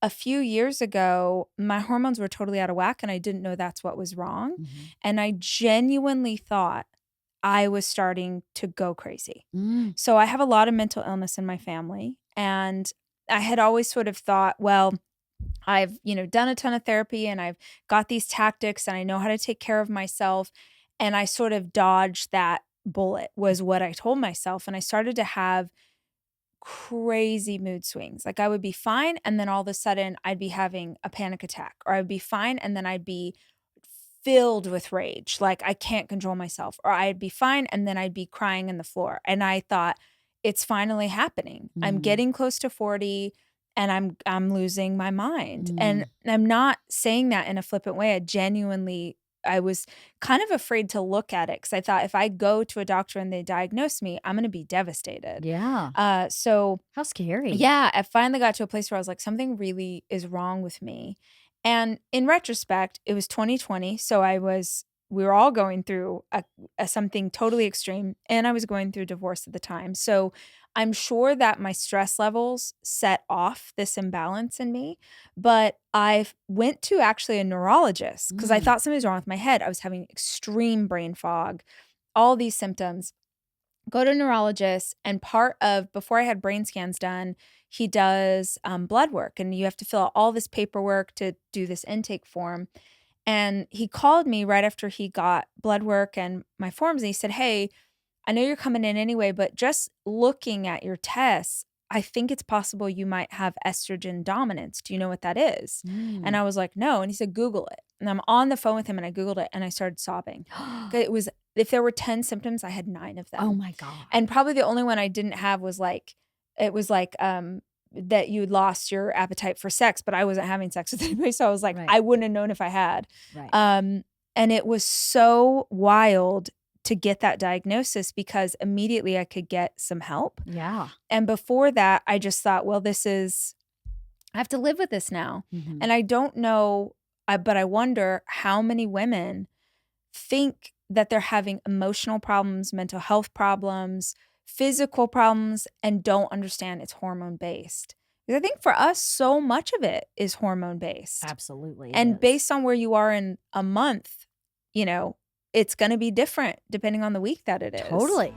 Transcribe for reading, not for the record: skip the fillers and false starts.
a few years ago, my hormones were totally out of whack and I didn't know that's what was wrong. And I genuinely thought I was starting to go crazy. Mm. So I have a lot of mental illness in my family. And I had always sort of thought, well, I've, done a ton of therapy and I've got these tactics and I know how to take care of myself. And I sort of dodged that bullet was what I told myself. And I started to have crazy mood swings. Like I would be fine and then all of a sudden I'd be having a panic attack or I'd be fine and then I'd be filled with rage. Like I can't control myself or I'd be fine and then I'd be crying in the floor. And I thought it's finally happening. I'm Mm. getting close to 40 and I'm losing my mind. And Mm. I'm not saying that in a flippant way. I was kind of afraid to look at it because I thought if I go to a doctor and they diagnose me, I'm going to be devastated. Yeah. So How scary. yeah, I finally got to a place where I was like, something really is wrong with me. And in retrospect, it was 2020. So we were all going through a something totally extreme. And I was going through divorce at the time. So I'm sure that my stress levels set off this imbalance in me. But I went to actually a neurologist because I Mm. thought something was wrong with my head. I was having extreme brain fog, all these symptoms. Go to a neurologist, and part of before I had brain scans done, he does, blood work, and you have to fill out all this paperwork to do this intake form, and he called me right after he got blood work and my forms, and he said, "Hey, I know you're coming in anyway, but just looking at your tests, I think it's possible you might have estrogen dominance. Do you know what that is?" And Mm. I was like, "No." And he said, "Google it." And I'm on the phone with him and I Googled it and I started sobbing. 'Kay, it was if there were 10 symptoms, I had 9 of Oh them. my god. And probably the only one I didn't have was that you'd lost your appetite for sex, but I wasn't having sex with anybody. So I was like, Right. I wouldn't have known if I had. Right. Um, and it was so wild to get that diagnosis because immediately I could get some help. Yeah. And before that, I just thought, well, I have to live with this now. Mhm. And I don't know, but I wonder how many women think that they're having emotional problems, mental health problems, physical problems, and don't understand it's hormone based. Because I think for us, so much of it is hormone based. Absolutely, it And is. based on where you are in a month, you know, it's going to be different depending on the week that it is. Totally.